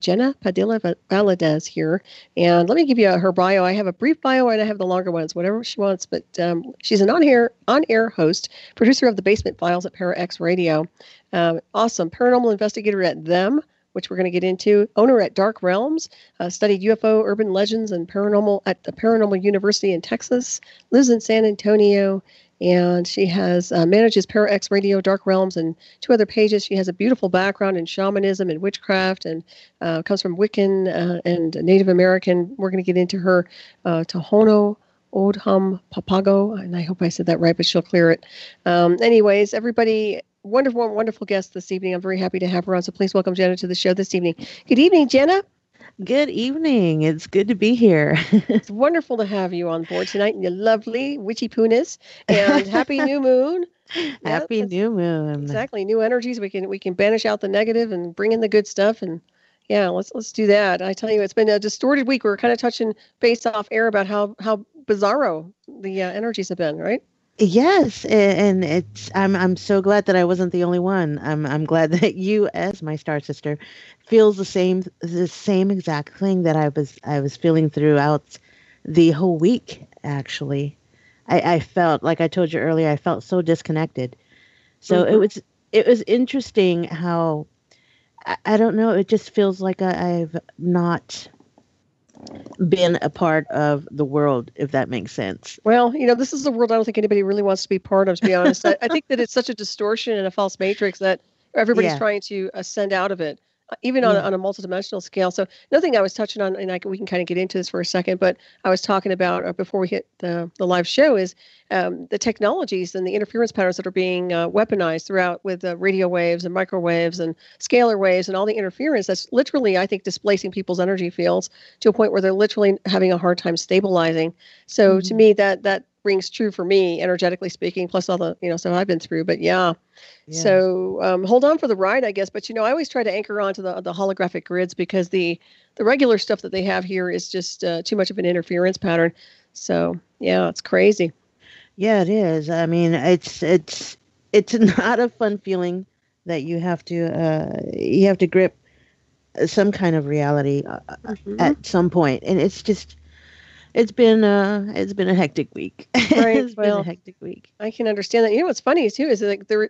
Genna Padilla Valadez here. And let me give you her bio. I have a brief bio and I have the longer ones, whatever she wants. But she's an on-air host, producer of the Basement Files at Para X Radio. Awesome paranormal investigator at Them, which we're going to get into. Owner at Dark Realms, studied UFO, urban legends, and paranormal at the Paranormal University in Texas. Lives in San Antonio. And she has manages Para X Radio, Dark Realms, and two other pages. She has a beautiful background in shamanism and witchcraft, and comes from Wiccan and Native American. We're going to get into her Tohono O'odham-Papago, and I hope I said that right, but she'll clear it. Anyways, everybody, wonderful, wonderful guest this evening. I'm very happy to have her on, so please welcome Genna to the show this evening. Good evening, Genna. Good evening. It's good to be here. It's wonderful to have you on board tonight in your lovely witchy punas. And happy new moon. Happy new moon. Exactly. New energies. We can banish out the negative and bring in the good stuff. And yeah, let's do that. I tell you, it's been a distorted week. We were kind of touching base off air about how bizarro the energies have been, right? Yes, and I'm so glad that I wasn't the only one. I'm glad that you, as my star sister, feels the same exact thing that I was feeling throughout the whole week. Actually, I felt, like I told you earlier, I felt so disconnected. So it was interesting how I don't know. It just feels like I've not been a part of the world, if that makes sense. Well, this is a world I don't think anybody really wants to be part of, to be honest. I think that it's such a distortion and a false matrix that everybody's trying to ascend out of it, even on a multidimensional scale. So another thing I was touching on, and we can kind of get into this for a second, but I was talking about before we hit the live show is the technologies and the interference patterns that are being weaponized throughout with radio waves and microwaves and scalar waves and all the interference that's literally, I think, displacing people's energy fields to a point where they're literally having a hard time stabilizing. So to me, that rings true for me, energetically speaking, plus all the, stuff I've been through. But yeah. So hold on for the ride, I guess. But, I always try to anchor on to the holographic grids because the regular stuff that they have here is just too much of an interference pattern. So, yeah, it's crazy. Yeah, it is. I mean, it's not a fun feeling that you have to grip some kind of reality at some point. And it's been a hectic week. Right. It's been a hectic week. I can understand that. What's funny too is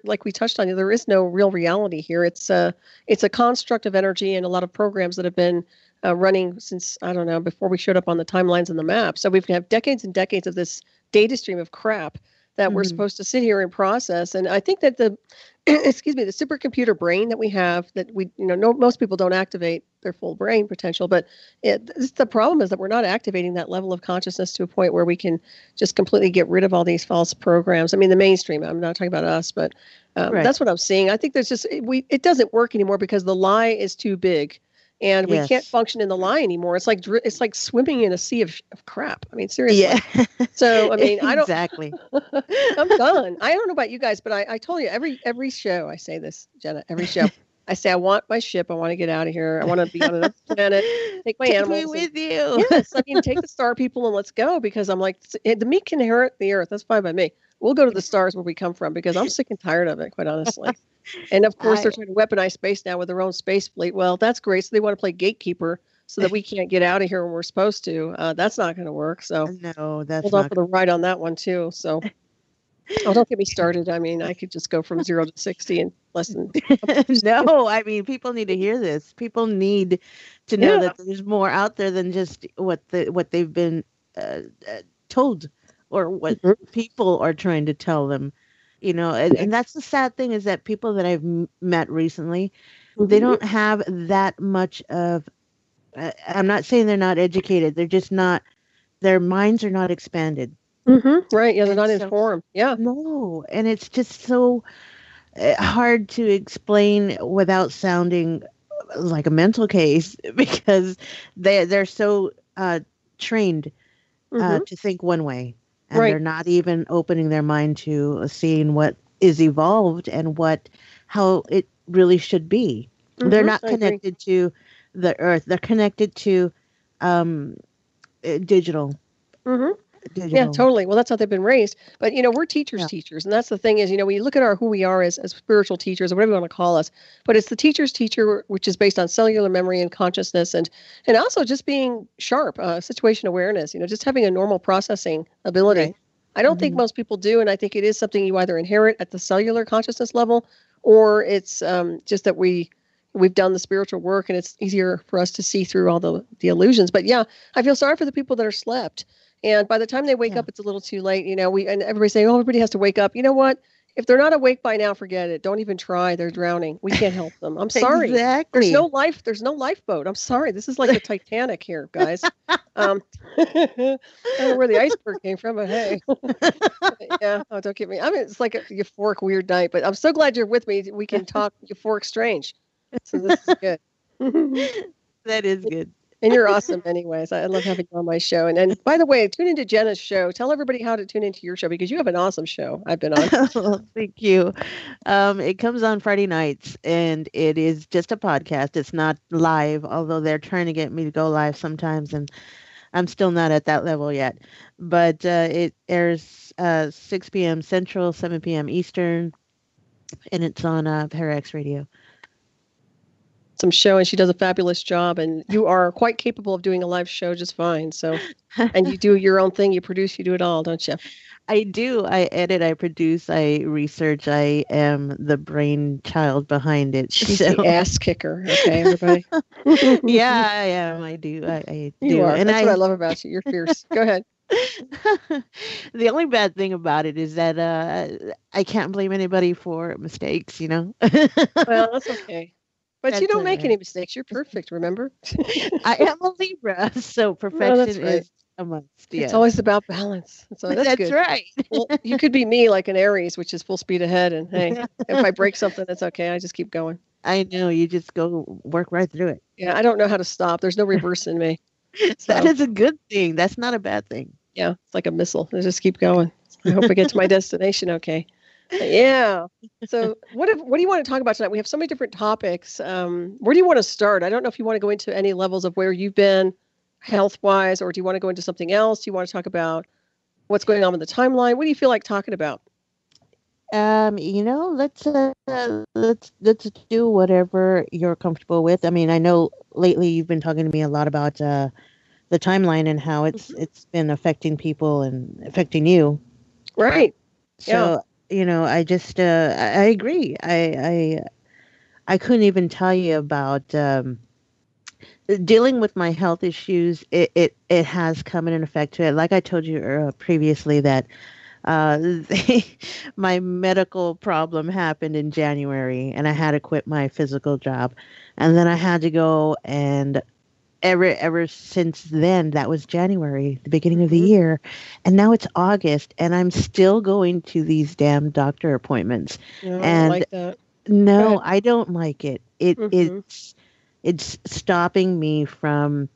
like we touched on, there is no real reality here. It's a construct of energy and a lot of programs that have been running since, I don't know, before we showed up on the timelines and the map. So we've had decades and decades of this data stream of crap that we're supposed to sit here and process. And I think that the supercomputer brain that we have, that we, most people don't activate their full brain potential, but the problem is that we're not activating that level of consciousness to a point where we can just completely get rid of all these false programs. I mean, the mainstream, I'm not talking about us, but that's what I'm seeing. I think there's it doesn't work anymore because the lie is too big. And we can't function in the lie anymore. It's like swimming in a sea of crap. I mean, seriously. Yeah. So, I mean, I don't exactly. I'm done. I don't know about you guys, but I told you every show I say this, Genna. Every show I say I want my ship. I want to get out of here. I want to be on another planet. Take my animals. Take me with you. Yes, I mean, take the star people and let's go because I'm like the meat can inherit the earth. That's fine by me. We'll go to the stars where we come from because I'm sick and tired of it, quite honestly. And of course, they're trying to weaponize space now with their own space fleet. Well, that's great. So they want to play gatekeeper so that we can't get out of here when we're supposed to. That's not going to work. So no, that's hold on for the ride on that one too. So don't get me started. I mean, I could just go from 0 to 60 in less than. No, I mean, people need to hear this. People need to know that there's more out there than just what they've been told or what people are trying to tell them. And that's the sad thing is that people that I've met recently, they don't have that much of, I'm not saying they're not educated. They're just not, their minds are not expanded. Right. Yeah. They're not informed. Yeah. No. And it's just so hard to explain without sounding like a mental case because they're so trained to think one way. And they're not even opening their mind to seeing what is evolved and how it really should be. They're not connected to the earth. They're connected to digital. Yeah, digital. totally. Well, that's how they've been raised. But we're teachers, Yeah. teachers, and that's the thing is, we look at who we are as spiritual teachers or whatever you want to call us. But it's the teacher's teacher, which is based on cellular memory and consciousness, and also just being sharp, situation awareness. Just having a normal processing ability. Right. I don't think Hmm. most people do, and I think it is something you either inherit at the cellular consciousness level, or it's just that we've done the spiritual work, and it's easier for us to see through all the illusions. But yeah, I feel sorry for the people that are slept. And by the time they wake Yeah. up, it's a little too late. And everybody's saying, "Oh, everybody has to wake up." You know what? If they're not awake by now, forget it. Don't even try. They're drowning. We can't help them. I'm sorry. There's no Exactly. life. There's no lifeboat. I'm sorry. This is like the Titanic here, guys. I don't know where the iceberg came from, but hey, yeah. Oh, don't get me. I mean, it's like a euphoric weird night. But I'm so glad you're with me. We can talk euphoric strange. So this is good. That is good. And you're awesome anyways. I love having you on my show. And by the way, tune into Jenna's show. Tell everybody how to tune into your show because you have an awesome show I've been on. Well, thank you. It comes on Friday nights, and it is just a podcast. It's not live, although they're trying to get me to go live sometimes, and I'm still not at that level yet. But it airs 6 p.m. Central, 7 p.m. Eastern, and it's on Parax Radio. Some show and she does a fabulous job and you are quite capable of doing a live show just fine. So, and you do your own thing, you produce, you do it all, don't you? I do. I edit, I produce, I research. I am the brainchild behind it. She's So the ass kicker. Okay, everybody. yeah, I am. I do. I You do. are. And That's what I love about you. You're fierce. Go ahead. the only bad thing about it is that I can't blame anybody for mistakes, Well, that's okay. But you That's don't all make right. any mistakes. You're perfect, remember? I am a Libra, so No, that's perfection right. is a must. It's Yes. always about balance. So that's That's good. right. Well, you could be me like an Aries, which is full speed ahead. And hey, if I break something, that's okay. I just keep going. I know you just go work right through it. Yeah, I don't know how to stop. There's no reverse in me. That So is a good thing. That's not a bad thing. yeah, it's like a missile. I just keep going. I hope I get to my destination okay. But yeah. So what do you want to talk about tonight? We have so many different topics. Where do you want to start? I don't know if you want to go into any levels of where you've been health wise, or do you want to go into something else? Do you want to talk about what's going on with the timeline? What do you feel like talking about? Let's do whatever you're comfortable with. I mean, I know lately you've been talking to me a lot about the timeline and how it's been affecting people and affecting you. Right. So, I just I agree. I couldn't even tell you about dealing with my health issues. It has come in an effect to it. Like I told you previously that my medical problem happened in January and I had to quit my physical job. And then I had to go and ever since then, that was January, the beginning of the year. And now it's August and I'm still going to these damn doctor appointments. No, I don't And like that. no, I don't like it. Mm-hmm. It's stopping me from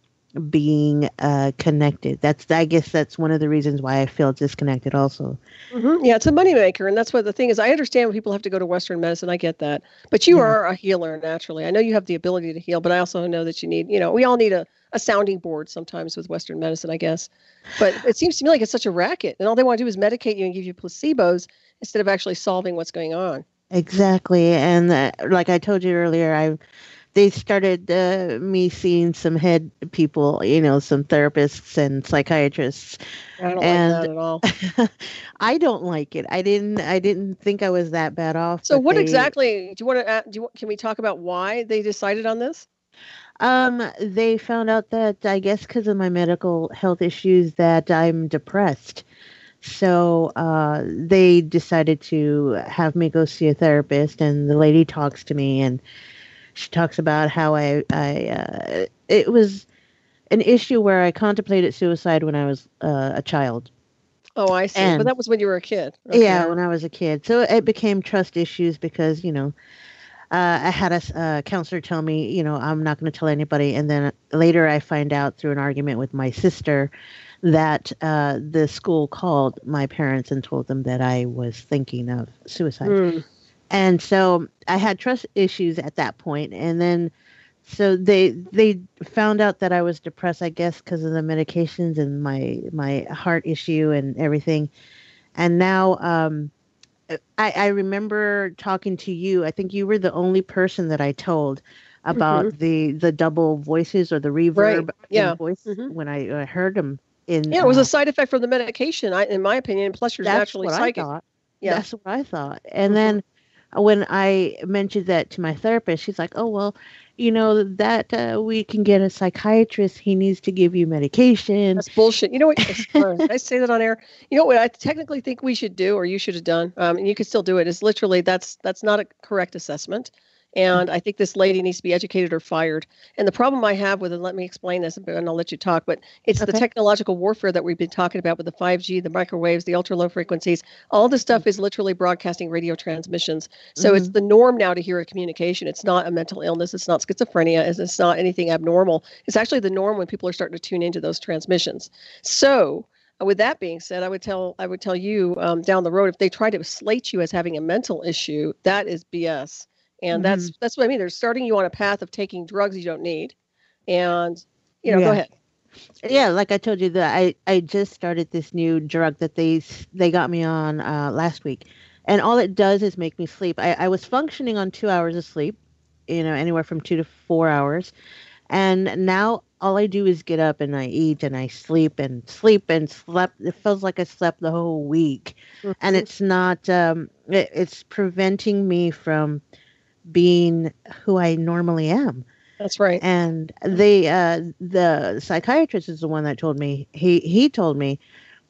being connected. I guess that's one of the reasons why I feel disconnected also. Mm-hmm. Yeah, it's a moneymaker. And that's what the thing is. I understand when people have to go to Western medicine. I get that. But you Yeah. are a healer naturally. I know you have the ability to heal, but I also know that you need, we all need a sounding board sometimes with Western medicine, I guess. But it seems to me like it's such a racket. And all they want to do is medicate you and give you placebos instead of actually solving what's going on. Exactly. And like I told you earlier, they started me seeing some head people, some therapists and psychiatrists. I don't And like that at all. I don't like it. I didn't think I was that bad off. So But what exactly do you want to can we talk about why they decided on this? they found out that I guess because of my medical health issues that I'm depressed. So they decided to have me go see a therapist, and the lady talks to me, and she talks about how it was an issue where I contemplated suicide when I was a child. Oh, I see. But And that was when you were a kid. yeah, Okay. when I was a kid. So it became trust issues because, I had a counselor tell me, I'm not going to tell anybody. And then later I find out through an argument with my sister that the school called my parents and told them that I was thinking of suicide. Mm. And so I had trust issues at that point. And then So they found out that I was depressed, I guess, because of the medications and my heart issue and everything. And now I remember talking to you. I think you were the only person that I told Hmm. about the double voices or the Right. reverb in Yeah. voice Hmm. when I heard them in. Yeah, it was a side effect from the medication, in my opinion. Plus, you're That's naturally what I psychic. thought. Yeah. That's what I thought. And Hmm. then when I mentioned that to my therapist, she's like, "Oh well, you know that we can get a psychiatrist. He needs to give you medication." That's bullshit. You know what? Did I say that on air? You know what I technically think we should do, or you should have done, and you could still do it. Is literally that's not a correct assessment, and I think this lady needs to be educated or fired. And the problem I have with it, let me explain this, and I'll let you talk. But it's the Okay. technological warfare that we've been talking about with the 5G, the microwaves, the ultra low frequencies. All this stuff is literally broadcasting radio transmissions. So it's Mm-hmm. the norm now to hear a communication. It's not a mental illness. It's not schizophrenia. It's not anything abnormal. It's actually the norm when people are starting to tune into those transmissions. So, with that being said, I would tell you down the road, if they try to slate you as having a mental issue, that is BS, and Mm-hmm. that's what I mean. They're starting you on a path of taking drugs you don't need, and go Yeah. ahead. Yeah, like I told you that I just started this new drug that they got me on last week, and all it does is make me sleep. I was functioning on 2 hours of sleep, anywhere from 2 to 4 hours, and now all I do is get up and I eat and I sleep and slept. It feels like I slept the whole week, and Mhm. it's not. It's preventing me from being who I normally am. That's right. And the psychiatrist is the one that told me he told me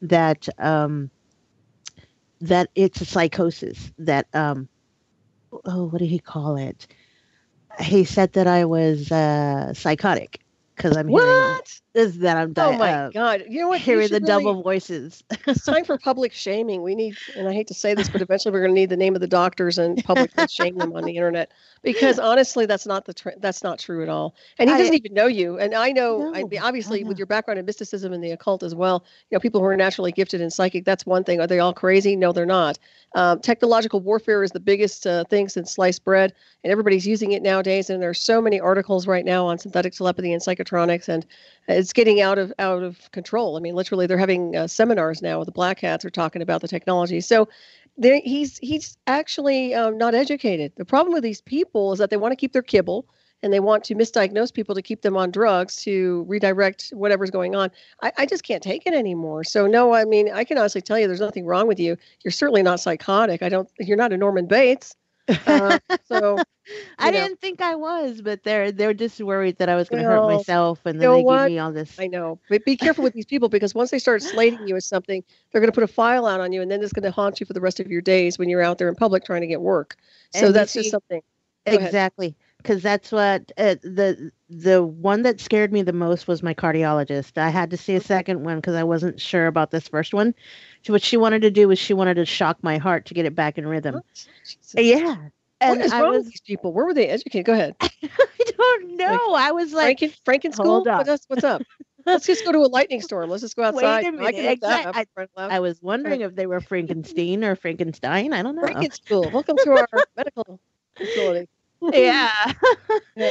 that that it's a psychosis that oh, what did he call it? He said that I was psychotic because I'm hearing What? is that I'm Oh my God! You know what? You hearing the should really. double voices. It's time for public shaming. We need, and I hate to say this, but eventually we're going to need the name of the doctors and publicly shame them on the internet because honestly, that's not true at all. And he I doesn't even know you. And I know, I know, mean, I obviously, with know. your background in mysticism and the occult as well, people who are naturally gifted and psychic, that's one thing. Are they all crazy? No, they're not. Technological warfare is the biggest thing since sliced bread, and everybody's using it nowadays. And there's so many articles right now on synthetic telepathy and psychotronics, and it's getting out of control. I mean, literally, they're having seminars now. The Black Hats are talking about the technology. So, he's actually not educated. The problem with these people is that they want to keep their kibble and they want to misdiagnose people to keep them on drugs to redirect whatever's going on. I just can't take it anymore. So no, I mean, I can honestly tell you, there's nothing wrong with you. You're certainly not psychotic. I don't. You're not a Norman Bates. So I you know. didn't think I was, but they're just worried that I was going to hurt Well, myself, and you then know they gave what? me all this. I know. But be careful with these people because once they start slating you as something, they're going to put a file out on you and then it's going to haunt you for the rest of your days when you're out there in public trying to get work. So And you that's just see, something. Go ahead. exactly, because that's what the one that scared me the most was my cardiologist. I had to see a second one because I wasn't sure about this first one. So what she wanted to do was she wanted to shock my heart to get it back in rhythm. What? Jesus. Yeah, What and is I wrong with was these people? Where were they educated? Go ahead. I don't Like know. I was like, Franken hold school? on. What's up? Let's just go to a lightning storm. Let's just go Wait outside. a I minute. can make that Exact. happen right loud. I was Go ahead. wondering if they were Frankenstein or Frankenstein. I don't know. Franken school. Welcome to our medical facility. Yeah. Yeah.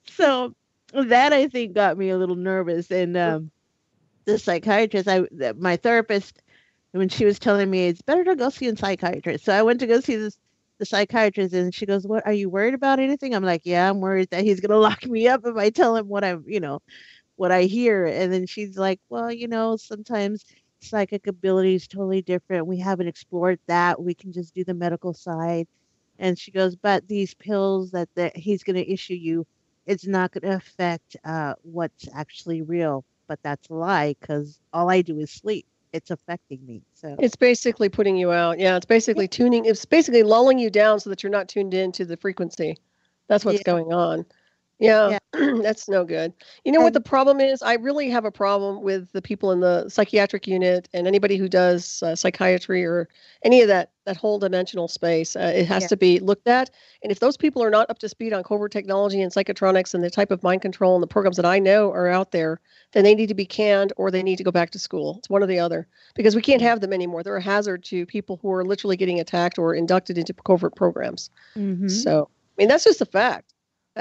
So that I think got me a little nervous. And the psychiatrist, my therapist, when she was telling me it's better to go see a psychiatrist, so I went to go see the psychiatrist, and she goes, "What are you worried about? Anything?" I'm like, "Yeah, I'm worried that he's gonna lock me up if I tell him what I hear." And then she's like, "Well, sometimes psychic ability is totally different. We haven't explored that. We can just do the medical side." And she goes, "But these pills that he's going to issue you, it's not going to affect what's actually real." But that's a lie because all I do is sleep. It's affecting me. So It's basically putting you out. Yeah, yeah, it's basically lulling you down so that you're not tuned into the frequency. That's what's yeah, going on. Yeah, yeah, that's no good. You know what the and problem is? I really have a problem with the people in the psychiatric unit and anybody who does psychiatry or any of that whole dimensional space. It has yeah, to be looked at. And if those people are not up to speed on covert technology and psychotronics and the type of mind control and the programs that I know are out there, then they need to be canned or they need to go back to school. It's one or the other because we can't yeah. have them anymore. They're a hazard to people who are literally getting attacked or inducted into covert programs. Hmm. So, I mean, that's just a fact.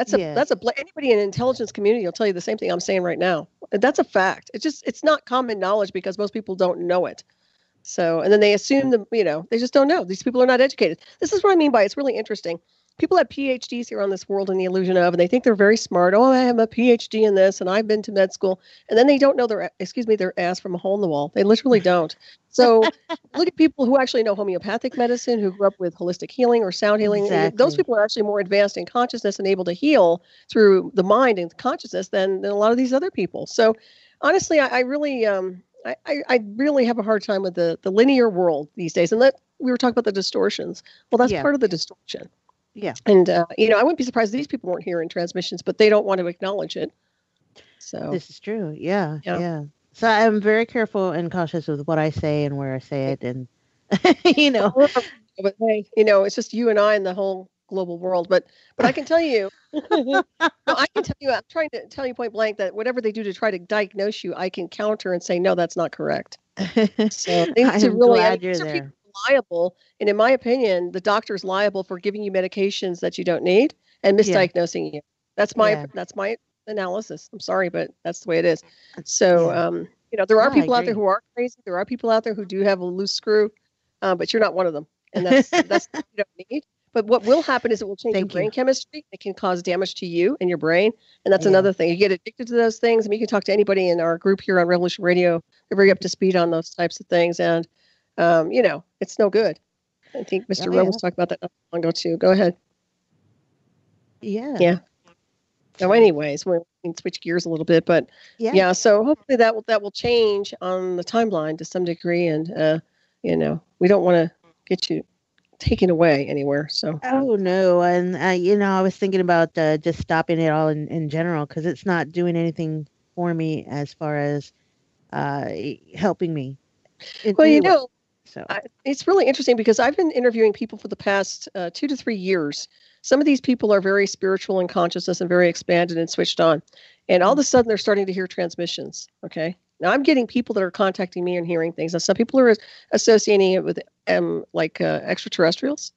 Yeah. Anybody in the intelligence community will tell you the same thing I'm saying right now. That's a fact. It's not common knowledge because most people don't know it. So, and then they assume they just don't know. These people are not educated. This is what I mean by it's really interesting. People have PhDs here on this world in the illusion of, and they think they're very smart. Oh, I have a PhD in this, and I've been to med school, and then they don't know their ass from a hole in the wall. They literally don't. So, look at people who actually know homeopathic medicine, who grew up with holistic healing or sound healing. Those Exactly. people are actually more advanced in consciousness and able to heal through the mind and consciousness than a lot of these other people. So, honestly, I really I really have a hard time with the linear world these days. And we were talking about the distortions. Well, that's Yeah. part of the distortion. Yeah. And, I wouldn't be surprised if these people weren't hearing transmissions, but they don't want to acknowledge it. So, This is true. Yeah. yeah. Yeah. So I'm very careful and cautious with what I say and where I say it. And, But hey, it's just you and I in the whole global world. But I can tell you, I'm trying to tell you point blank that whatever they do to try to diagnose you, I can counter and say, no, that's not correct. So they need to I'm really, glad you're these are there. people liable. And in my opinion, the doctor's liable for giving you medications that you don't need and Yeah. misdiagnosing you. That's my analysis. I'm sorry, but that's the way it is. So, there are No, I people out there agree. who are crazy. There are people out there who do have a loose screw, but you're not one of them. And that's what you don't need. But what will happen is it will change your Thank brain you. chemistry. It can cause damage to you and your brain. And that's Yeah. another thing. You get addicted to those things. I mean, you can talk to anybody in our group here on Revolution Radio. They're very up to speed on those types of things. And, it's no good. I think Mr. Oh, Rowe yeah. was talking about that not long ago, too. Go ahead. Yeah. Yeah. So anyways, we can switch gears a little bit. But, Yeah. so hopefully that will change on the timeline to some degree. And, we don't want to get you taken away anywhere. So, Oh no, and I was thinking about just stopping it all in general because it's not doing anything for me as far as helping me in well, any way. So it's really interesting because I've been interviewing people for the past 2 to 3 years. Some of these people are very spiritual in consciousness and very expanded and switched on. And all of a sudden, they're starting to hear transmissions. Okay. Now, I'm getting people that are contacting me and hearing things. Now, some people are associating it with extraterrestrials,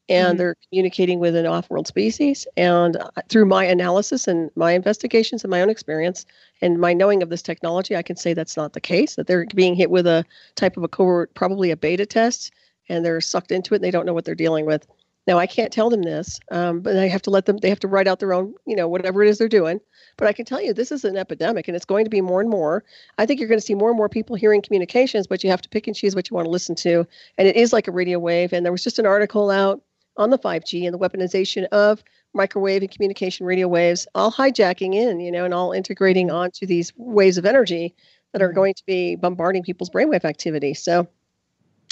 and Mhm. they're communicating with an off-world species. And through my analysis and my investigations and my own experience and my knowing of this technology, I can say that's not the case, that they're being hit with a type of a covert, probably a beta test, and they're sucked into it and they don't know what they're dealing with. Now, I can't tell them this, but I have to they have to write out their own, whatever it is they're doing. But I can tell you this is an epidemic and it's going to be more and more. I think you're going to see more and more people hearing communications, but you have to pick and choose what you want to listen to. And it is like a radio wave. And there was just an article out on the 5G and the weaponization of microwave and communication radio waves, all hijacking in, and all integrating Mhm. onto these waves of energy that are Mhm. going to be bombarding people's brainwave activity. So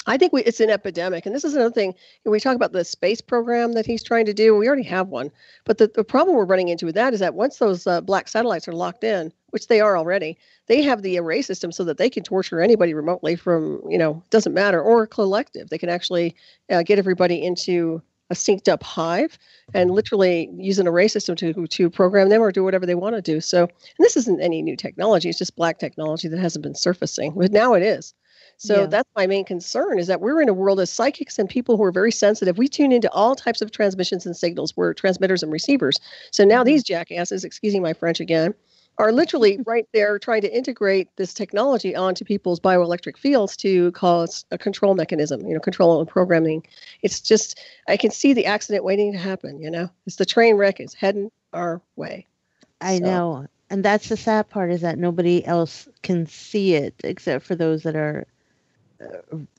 I think it's an epidemic. And this is another thing. We talk about the space program that he's trying to do. We already have one. But the problem we're running into with that is that once those black satellites are locked in, which they are already, they have the array system so that they can torture anybody remotely from, doesn't matter, or collective. They can actually get everybody into a synced up hive and literally use an array system to program them or do whatever they want to do. So, and this isn't any new technology. It's just black technology that hasn't been surfacing, but now it is. So Yeah. that's my main concern is that we're in a world of psychics and people who are very sensitive. We tune into all types of transmissions and signals. We're transmitters and receivers. So now Mhm. these jackasses, excusing my French again, are literally right there trying to integrate this technology onto people's bioelectric fields to cause a control mechanism, control and programming. It's just, I can see the accident waiting to happen, It's the train wreck is heading our way. I So. know, and that's the sad part is that nobody else can see it except for those that are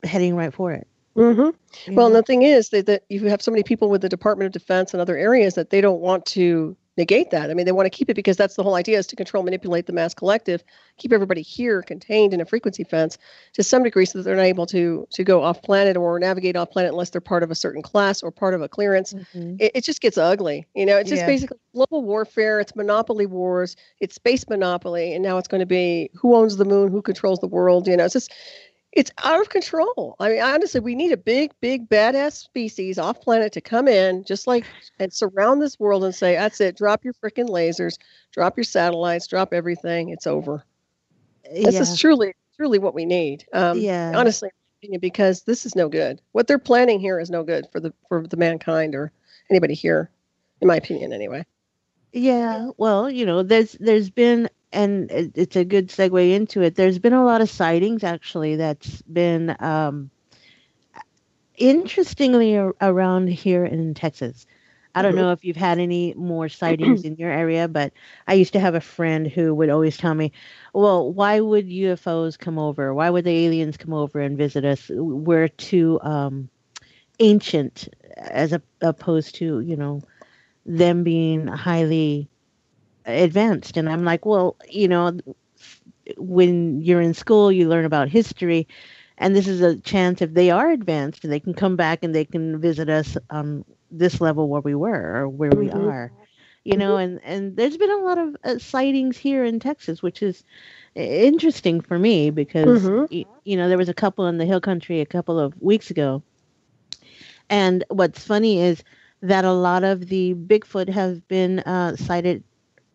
heading right for it. Mm-hmm. You Well, and know? the thing is that you have so many people with the Department of Defense and other areas that they don't want to negate that. I mean, they want to keep it because that's the whole idea is to control, manipulate the mass collective, keep everybody here contained in a frequency fence to some degree so that they're not able to go off planet or navigate off planet unless they're part of a certain class or part of a clearance. Mhm. It just gets ugly. It's just Yeah. basically global warfare. It's monopoly wars. It's space monopoly. And now it's going to be who owns the moon, who controls the world. It's just it's out of control. I mean, honestly, we need a big, big, badass species off planet to come in, just like, and surround this world and say, that's it. Drop your freaking lasers, drop your satellites, drop everything. It's over. This is Yeah. truly, truly what we need. Yeah. Honestly, in my opinion, because this is no good. What they're planning here is no good for the mankind or anybody here, in my opinion, anyway. Yeah, well, there's been, and it's a good segue into it. There's been a lot of sightings actually that's been interestingly around here in Texas. I don't Mhm. know if you've had any more sightings in your area, but I used to have a friend who would always tell me, "Well, why would UFOs come over? Why would the aliens come over and visit us? We're too ancient, opposed to them being highly advanced." And I'm like, well, when you're in school, you learn about history, and this is a chance if they are advanced, they can come back and they can visit us on this level where we were or where we Mhm. are. Mhm. And there's been a lot of sightings here in Texas, which is interesting for me because Mhm. there was a couple in the hill country a couple of weeks ago, and what's funny is that a lot of the Bigfoot have been sighted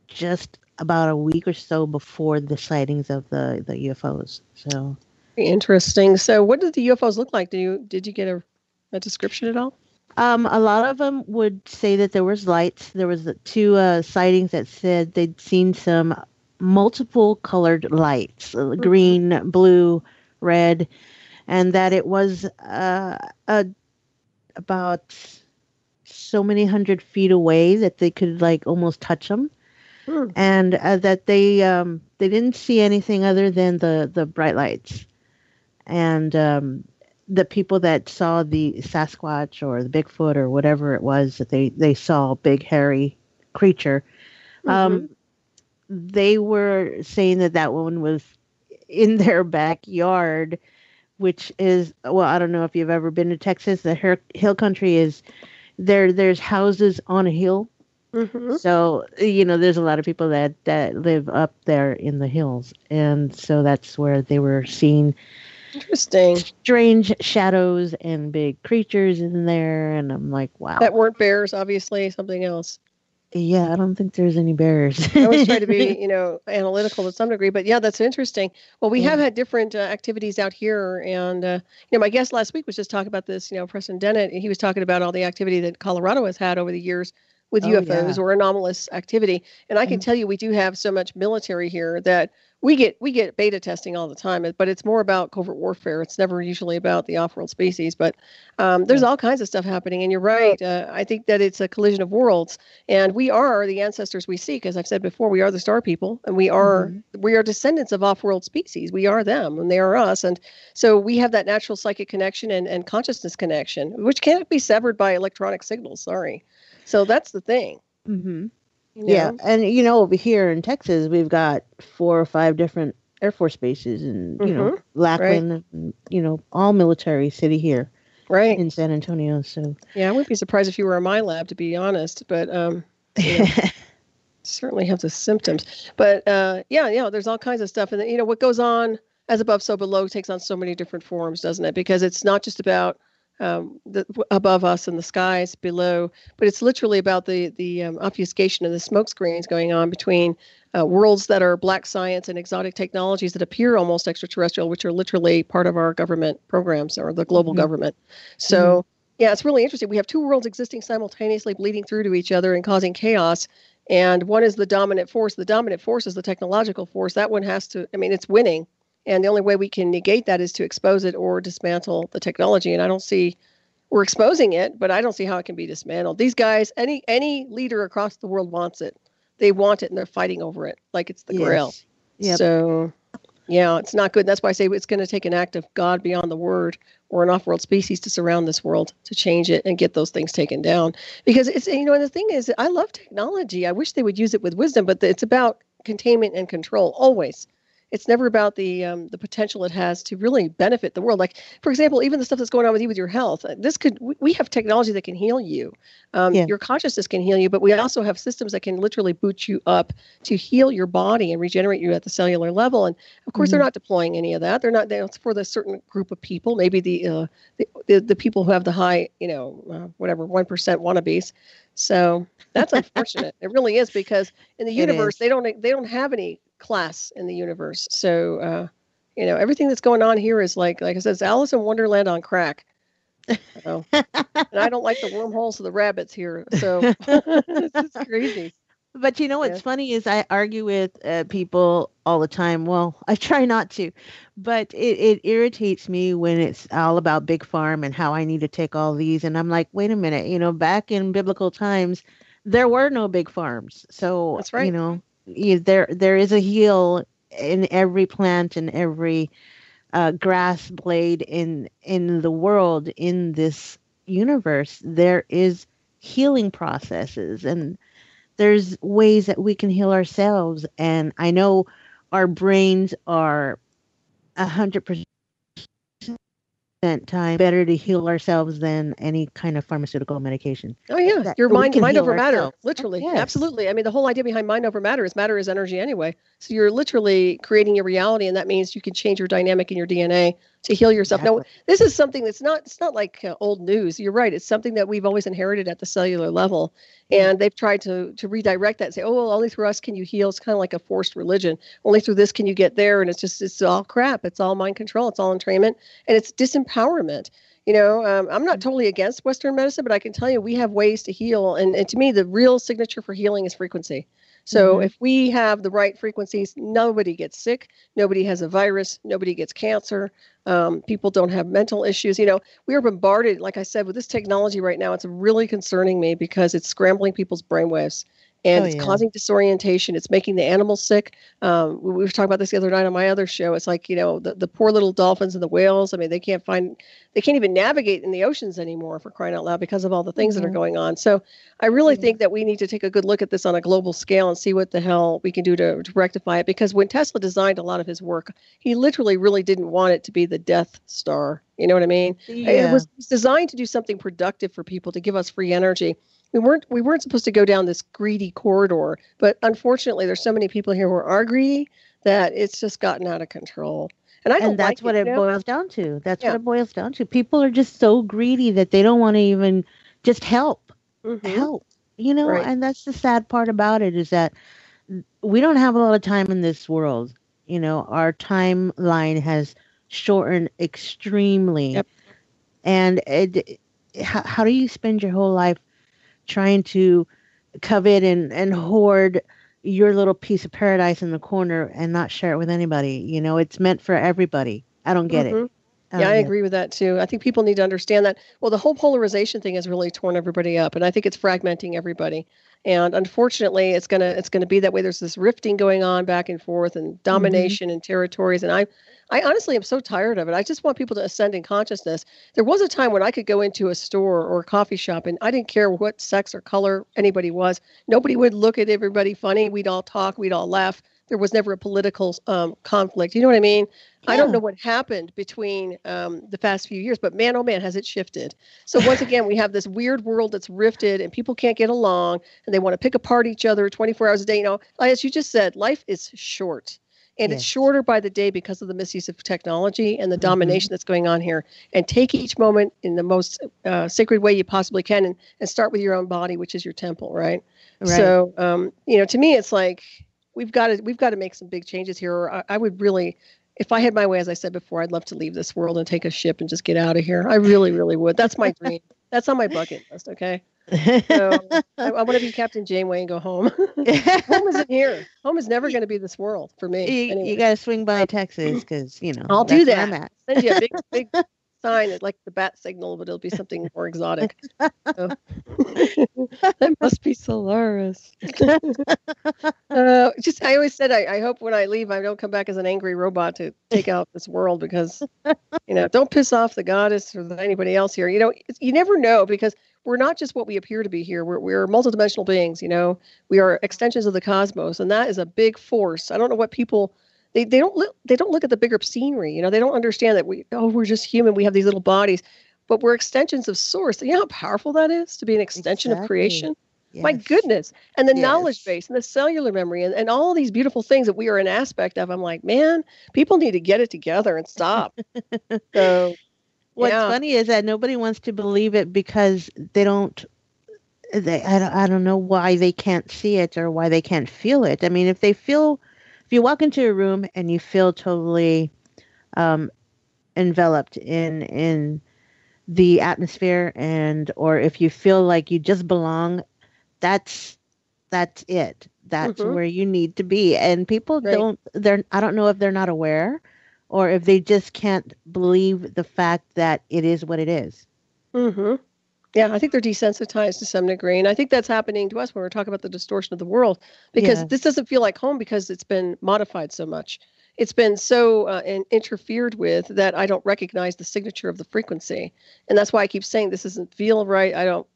just about a week or so before the sightings of the UFOs. So, Interesting. So, what did the UFOs look like? Did you get a description at all? a lot of them would say that there was lights. There was two sightings that said they'd seen some multiple colored lights, Mhm. green, blue, red, and that it was about so many 100 feet away that they could like almost touch them, Hmm. and that they didn't see anything other than the bright lights. And the people that saw the Sasquatch or the Bigfoot or whatever it was that they saw, big hairy creature, Mhm. um, they were saying that that one was in their backyard, which is, well, I don't know if you've ever been to Texas. The hill country is there. There's houses on a hill. Mhm. So, there's a lot of people that live up there in the hills. And so that's where they were seeing Interesting. strange shadows and big creatures in there. And I'm like, That wow. weren't bears, obviously, something else. Yeah, I don't think there's any bears. I always try to be, analytical to some degree, but yeah, that's interesting. Well, we have Yeah. had different activities out here, and my guest last week was just talking about this. Preston Dennett, and he was talking about all the activity that Colorado has had over the years with Oh, UFOs yeah. or anomalous activity. And I can Mhm. tell you, we do have so much military here that we get beta testing all the time, but it's more about covert warfare. It's never usually about the off-world species, but there's Yeah. all kinds of stuff happening. And you're right. I think that it's a collision of worlds. And we are the ancestors we seek. As I've said before, we are the star people, and Hmm. we are descendants of off-world species. We are them, and they are us. And so we have that natural psychic connection and consciousness connection, which can't be severed by electronic signals. Sorry. So that's the thing, Hmm. you Yeah. know. And, over here in Texas, we've got 4 or 5 different Air Force bases and, Mm-hmm. Right. Lackland, and, all military city here Right. in San Antonio. So, Yeah, I wouldn't be surprised if you were in my lab, to be honest. But you know, certainly have the symptoms. But yeah, there's all kinds of stuff, and what goes on as above, so below takes on so many different forms, doesn't it? Because it's not just about the above us and the skies below, but it's literally about the obfuscation and the smoke screens going on between worlds that are black science and exotic technologies that appear almost extraterrestrial, which are literally part of our government programs or the global hmm government. hmm So. Yeah, it's really interesting. We have two worlds existing simultaneously, bleeding through to each other and causing chaos, and one is the dominant force. The dominant force is the technological force. That one has to, I mean, it's winning. And the only way we can negate that is to expose it or dismantle the technology. And I don't see, we're exposing it, but I don't see how it can be dismantled. These guys, any leader across the world wants it. They want it and they're fighting over it like it's the grail. Yes. Yep. So yeah, it's not good. That's why I say it's going to take an act of God beyond the word or an off-world species to surround this world to change it and get those things taken down. Because and the thing is, I love technology. I wish they would use it with wisdom, but it's about containment and control always. It's never about the potential it has to really benefit the world. Like, for example, even the stuff that's going on with you with your health. This could we have technology that can heal you. Yeah. Your consciousness can heal you, but we also have systems that can literally boot you up to heal your body and regenerate you at the cellular level. And of course, they're Hmm. not deploying any of that. They're not. It's for the certain group of people. Maybe the people who have the high, whatever 1% wannabes. So that's unfortunate. It really is because in the It universe is. they don't have any class in the universe. So everything that's going on here is like I said, it's Alice in Wonderland on crack. So, and I don't like the wormholes of the rabbits here. So it's just crazy. But you know Yeah. what's funny is I argue with people all the time. Well, I try not to, but it irritates me when it's all about big farm and how I need to take all these. And I'm like, wait a minute, back in biblical times, there were no big farms. So, That's right. there is a heal in every plant and every grass blade in the world, in this universe. There is healing processes, and there's ways that we can heal ourselves. And I know our brains are 100% time better to heal ourselves than any kind of pharmaceutical medication. Oh yeah, That your we mind can mind heal over matter, ourselves. literally. Yes, Absolutely. I mean, the whole idea behind mind over matter is energy anyway. So you're literally creating your reality, and that means you can change your dynamic in your DNA to heal yourself. Now, exactly. this is something that's not it's not like old news. You're right. It's something that we've always inherited at the cellular level, Mm. and they've tried to redirect that and say, "Oh, well, only through us can you heal." It's kind of like a forced religion. Only through this can you get there, and it's all crap. It's all mind control. It's all entrainment, and it's disempowerment. I'm not totally against Western medicine, but I can tell you we have ways to heal. And to me, the real signature for healing is frequency. So Mm-hmm. if we have the right frequencies, nobody gets sick, nobody has a virus, nobody gets cancer, people don't have mental issues. We are bombarded, like I said, with this technology right now. It's really concerning me because it's scrambling people's brainwaves. Oh And it's yeah. causing disorientation. It's making the animals sick. We were talking about this the other night on my other show. It's like, the poor little dolphins and the whales. I mean, they can't even navigate in the oceans anymore, for crying out loud, because of all the things that are Yeah. going on. So I really Yeah. think that we need to take a good look at this on a global scale and see what the hell we can do to rectify it. Because when Tesla designed a lot of his work, he literally really didn't want it to be the Death Star. You know what I mean? It Yeah. was designed to do something productive for people, to give us free energy. We weren't supposed to go down this greedy corridor, but unfortunately there's so many people here who are greedy that it's just gotten out of control. And I And don't like that's what it, it boils down to. That's what Yeah. it boils down to. People are just so greedy that they don't want to even just help. Mhm. Help. Right. And that's the sad part about it, is that we don't have a lot of time in this world. Our timeline has shortened extremely. Yep. And how do you spend your whole life trying to covet and hoard your little piece of paradise in the corner and not share it with anybody? It's meant for everybody. I don't get it. Mhm. I Yeah, don't I get it. agree with that too. I think people need to understand that. Well, the whole polarization thing has really torn everybody up, and I think it's fragmenting everybody. And unfortunately, it's gonna be that way. There's this rifting going on back and forth, and Hmm. domination and territories. And I honestly am so tired of it. I just want people to ascend in consciousness. There was a time when I could go into a store or a coffee shop, and I didn't care what sex or color anybody was. Nobody would look at everybody funny. We'd all talk. We'd all laugh. There was never a political conflict. You know what I mean? I don't know Yeah. what happened between the past few years, but man, oh man, has it shifted. So once again, we have this weird world that's rifted, and people can't get along, and they want to pick apart each other 24 hours a day. As you just said, life is short. And it's Yes. shorter by the day because of the misuse of technology and the Hmm. domination that's going on here. And take each moment in the most sacred way you possibly can, and start with your own body, which is your temple, right? Right. So, to me, it's like we've got to make some big changes here. Or I would really, if I had my way, as I said before, I'd love to leave this world and take a ship and just get out of here. I really, really would. That's my dream. That's on my bucket list. Okay. So I want to be Captain Janeway and go home. Home isn't here. Home is never you, going to be this world for me. you Anyways, got to swing by um, Texas, because I'll do that's where I'm that. at. Send you a big, big sign that like the bat signal, but it'll be something more exotic. So that must be Solaris. Just I always said I hope when I leave I don't come back as an angry robot to take out this world because don't piss off the goddess or anybody else here. You never know because we're not just what we appear to be here. We're multidimensional beings. We are extensions of the cosmos, and that is a big force. I don't know what people they don't look at the bigger scenery. They don't understand that we're just human. We have these little bodies, but we're extensions of source. You know how powerful that is to be an extension of Exactly. creation. My Yes. goodness. And the knowledge Yes. base and the cellular memory and all these beautiful things that we are an aspect of. I'm like, man, people need to get it together and stop. So, What's yeah. funny is that nobody wants to believe it because they don't. I don't know why they can't see it or why they can't feel it. I mean, if you walk into a room and you feel totally um, enveloped in the atmosphere, or if you feel like you just belong, that's that's it. That's Mm-hmm. where you need to be. And people Right. I don't know if they're not aware or if they just can't believe the fact that it is what it is. Mm-hmm. Yeah, I think they're desensitized to some degree. And I think that's happening to us when we're talking about the distortion of the world, because Yeah. this doesn't feel like home because it's been modified so much. It's been so interfered with that I don't recognize the signature of the frequency. And that's why I keep saying this doesn't feel right. I don't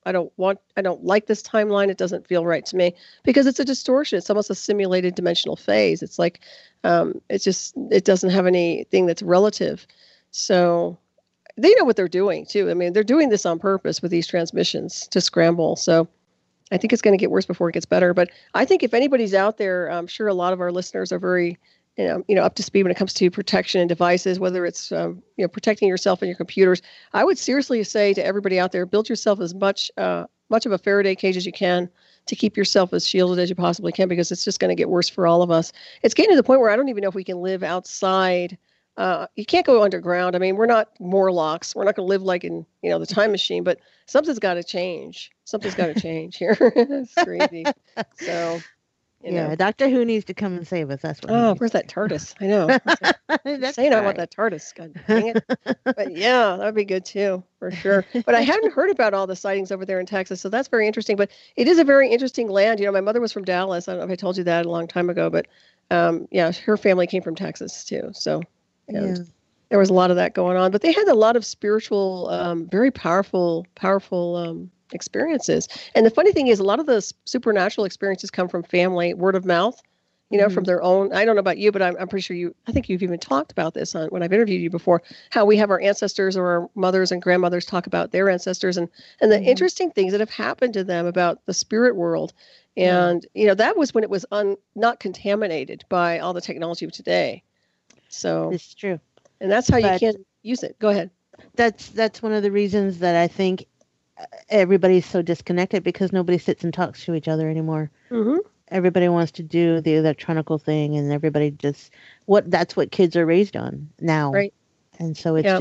like this timeline. It doesn't feel right to me because it's a distortion. It's almost a simulated dimensional phase. It's like, it doesn't have anything that's relative. So they know what they're doing too. I mean, they're doing this on purpose with these transmissions to scramble. So I think it's going to get worse before it gets better. But I think if anybody's out there, I'm sure a lot of our listeners are very, up to speed when it comes to protection and devices, whether it's, protecting yourself and your computers. I would seriously say to everybody out there, build yourself as much of a Faraday cage as you can to keep yourself as shielded as you possibly can, because it's just going to get worse for all of us. It's getting to the point where I don't even know if we can live outside. You can't go underground. I mean, we're not Morlocks. We're not going to live like in, the time machine, but something's got to change. Something's got to change here. It's crazy. So, Yeah, Doctor Who needs to come and save us. That's what he Oh, needs. where's that TARDIS? I know. That's Saying I want right. that TARDIS. God dang it. But yeah, that'd be good too, for sure. But I hadn't heard about all the sightings over there in Texas, so that's very interesting. But it is a very interesting land. My mother was from Dallas. I don't know if I told you that a long time ago, but yeah, her family came from Texas too. So, Yeah. and there was a lot of that going on. But they had a lot of spiritual, very powerful experiences. And the funny thing is, a lot of the supernatural experiences come from family, word of mouth. From Mhm. their own. I don't know about you, but I'm pretty sure I think you've even talked about this when I've interviewed you before, how we have our ancestors or our mothers and grandmothers talk about their ancestors and the Mhm. interesting things that have happened to them about the spirit world. Yeah. And, that was when it was not contaminated by all the technology of today. So, It's true. and that's how you But can use it. Go ahead. that's one of the reasons that I think everybody's so disconnected because nobody sits and talks to each other anymore. Mm-hmm. Everybody wants to do the electronical thing and everybody just that's what kids are raised on now. Right. And so Yeah.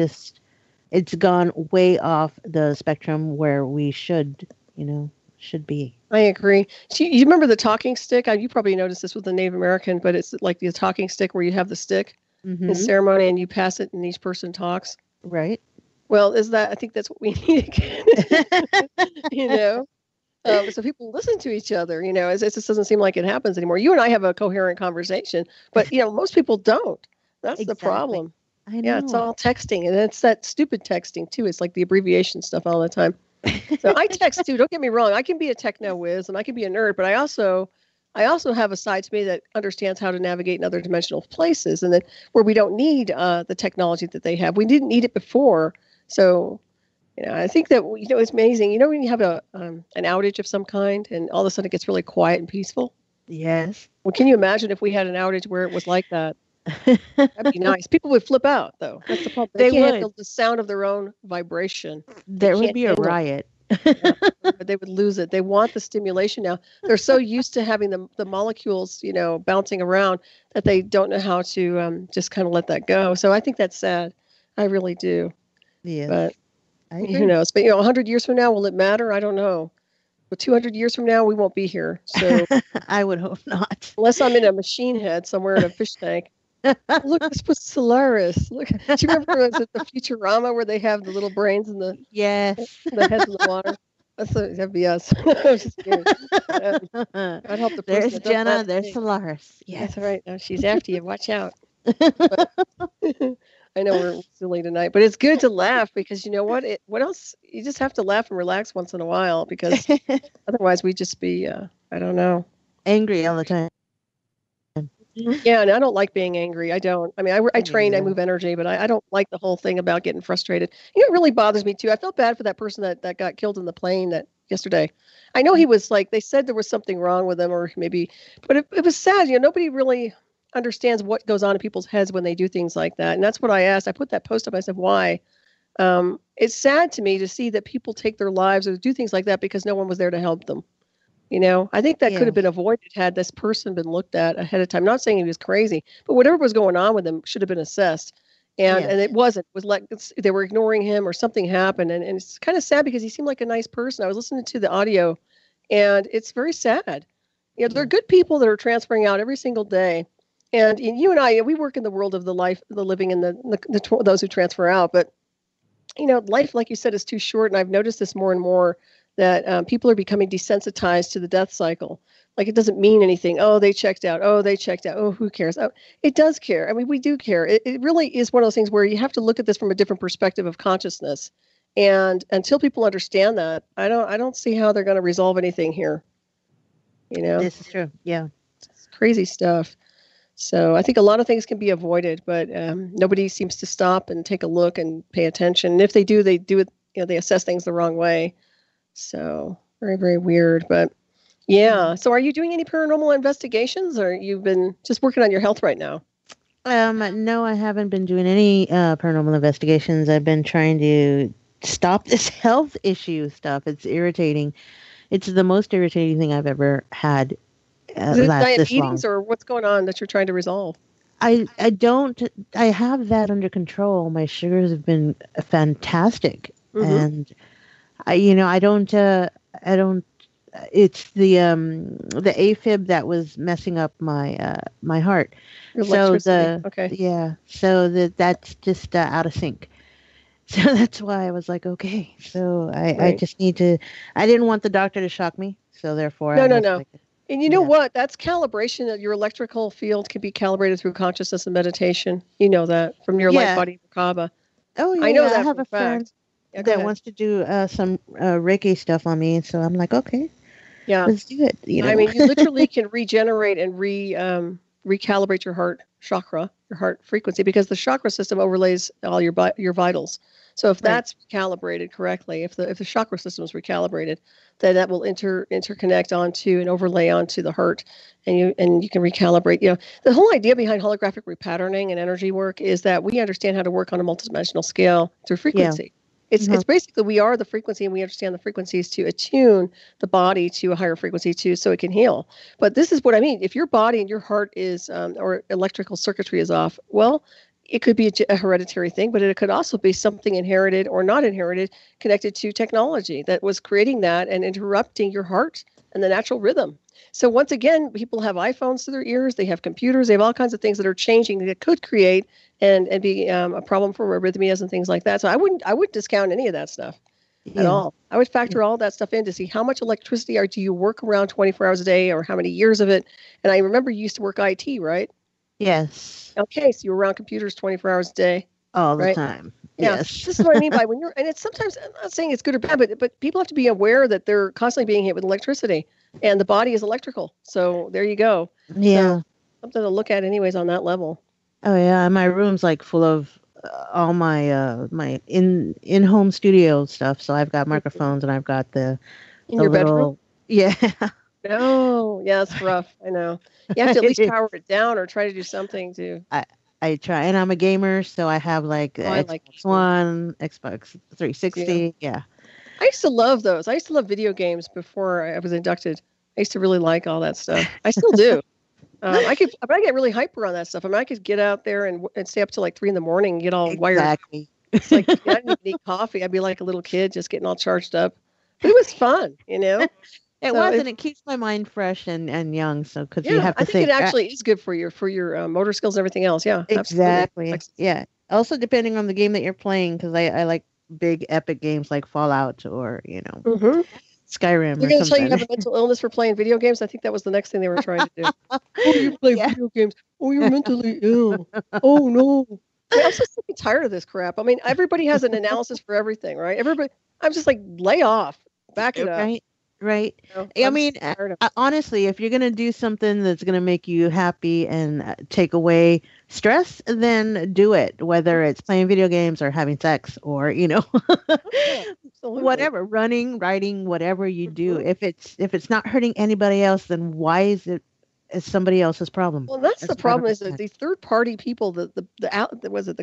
it's gone way off the spectrum where we should be. I agree. So you remember the talking stick? You probably noticed this with the Native American, but it's like the talking stick where you have the stick in Mhm. ceremony and you pass it and each person talks. Right? Well, I think that's what we need again, you know? So people listen to each other, it just doesn't seem like it happens anymore. You and I have a coherent conversation, but, most people don't. That's the Exactly. problem. I Yeah, it's know. all texting, and it's that stupid texting, too. It's like the abbreviation stuff all the time. So I text, too. Don't get me wrong. I can be a techno whiz, and I can be a nerd, but I also have a side to me that understands how to navigate in other dimensional places, and that where we don't need the technology that they have. We didn't need it before, so I think that it's amazing. When you have an outage of some kind, and all of a sudden it gets really quiet and peaceful. Yes. Well, can you imagine if we had an outage where it was like that? That'd be nice. People would flip out, though. That's the problem. They They can't would. handle the sound of their own vibration. They There would can't be a handle it. riot. Yeah, but they would lose it. They want the stimulation now. They're so used to having the molecules, bouncing around that they don't know how to just kind of let that go. So I think that's sad. I really do. Yes. But I who agree. knows? But 100 years from now, will it matter? I don't know. But 200 years from now, we won't be here. So I would hope not. unless I'm in a machine head somewhere in a fish tank. Look, this was Solaris. Look, do you remember was it the Futurama where they have the little brains and the Yes. heads in the water? That'd be us. I'm just kidding. I'd help the person There's that does Jenna, that to there's me. Solaris. Yes. That's right. Now she's after you. Watch out. But I know we're silly tonight, but it's good to laugh because you know what? What else? You just have to laugh and relax once in a while because otherwise we'd just be, I don't know. Angry all the time. Yeah, and I don't like being angry. I don't. I mean, I Me train, I neither. move energy, but I don't like the whole thing about getting frustrated. It really bothers me too. I felt bad for that person that got killed in the plane that yesterday. I know he was like, they said there was something wrong with him or maybe, but it was sad. Nobody really understands what goes on in people's heads when they do things like that. And that's what I asked. I put that post up. I said, why? It's sad to me to see that people take their lives or do things like that because no one was there to help them. I think that could have Yes. been avoided had this person been looked at ahead of time. Not saying he was crazy, but whatever was going on with him should have been assessed. And Yes. it wasn't. It was like they were ignoring him or something happened. And it's kind of sad because he seemed like a nice person. I was listening to the audio and it's very sad. You know, there are good people that are transferring out every single day. And you and I, we work in the world of the life, the living, and those who transfer out. But you know, life, like you said, is too short. And I've noticed this more and more that people are becoming desensitized to the death cycle. Like it doesn't mean anything. Oh, they checked out. Oh, they checked out. Oh, who cares? Oh, it does care. I mean, we do care. It really is one of those things where you have to look at this from a different perspective of consciousness. And until people understand that, I don't see how they're going to resolve anything here. You know, This is true. Yeah. it's crazy stuff. So I think a lot of things can be avoided, but nobody seems to stop and take a look and pay attention. And if they do it. You know, they assess things the wrong way. So very, very weird. But yeah. So are you doing any paranormal investigations, or you've been just working on your health right now? No, I haven't been doing any paranormal investigations. I've been trying to stop this health issue stuff. It's irritating. It's the most irritating thing I've ever had. Is it Last this long. diabetes, or what's going on that you're trying to resolve? I have that under control. My sugars have been fantastic, and I don't it's the AFib that was messing up my heart. So that's just out of sync. So that's why I was like, okay. So I just need to. I didn't want the doctor to shock me, so therefore no. Like, and you know what? That's calibration. Your electrical field can be calibrated through consciousness and meditation. You know that from your light body Merkaba. Oh yeah, I know that. I have a friend that wants to do some Reiki stuff on me, so I'm like, okay, let's do it. You know? I mean, you literally can regenerate and recalibrate your heart chakra, your heart frequency, because the chakra system overlays all your vitals. So if that's calibrated correctly, if the chakra system is recalibrated, then that will interconnect onto and overlay onto the heart, and you can recalibrate. You know, the whole idea behind holographic repatterning and energy work is that we understand how to work on a multidimensional scale through frequency. It's basically we are the frequency, and we understand the frequencies to attune the body to a higher frequency so it can heal. But this is what I mean. If your body and your heart is or electrical circuitry is off, well, it could be a hereditary thing, but it could also be something inherited or not inherited, connected to technology that was creating that and interrupting your heart and the natural rhythm. So once again, people have iPhones to their ears, they have computers, they have all kinds of things that are changing that could create and be a problem for arrhythmias and things like that. So I wouldn't discount any of that stuff at all. I would factor all that stuff in to see how much electricity do you work around 24 hours a day, or how many years of it. And I remember you used to work IT, right? Yes. Okay, so you're around computers 24 hours a day. All the time. Yeah. Yes. This is what I mean by when you're, and it's sometimes, I'm not saying it's good or bad, but people have to be aware that they're constantly being hit with electricity, and the body is electrical. So there you go. Yeah. So, something to look at anyways on that level. Oh yeah, my room's like full of all my my in-home studio stuff. So I've got microphones, and I've got the your bedroom. Yeah. No, yeah, it's rough. I know. You have to at least power it down or try to do something to. I try, and I'm a gamer, so I have like Xbox One, Xbox 360. Yeah. I used to love those. I used to love video games before I was inducted. I used to really like all that stuff. I still do. I get really hyper on that stuff. I mean, I could get out there and stay up till like 3 a.m. and get all wired. It's like I didn't even need coffee. I'd be like a little kid just getting all charged up. But it was fun, you know. It keeps my mind fresh and young. So because you have to I think it actually is good for your motor skills and everything else. Yeah, exactly. Absolutely. Yeah. Also, depending on the game that you're playing, because I like big epic games like Fallout or Skyrim. They're going to tell you have a mental illness for playing video games. I think that was the next thing they were trying to do. Oh, you play video games. Oh, you're mentally ill. Oh no. I'm so sick and tired of this crap. I mean, everybody has an analysis for everything, right? I'm just like, lay off, back it up. Right. I mean, honestly, if you're going to do something that's going to make you happy and take away stress, then do it, whether it's playing video games or having sex or, whatever, running, writing, whatever you do. If it's not hurting anybody else, then why is it somebody else's problem? Well, that's the problem, is that the third party people, the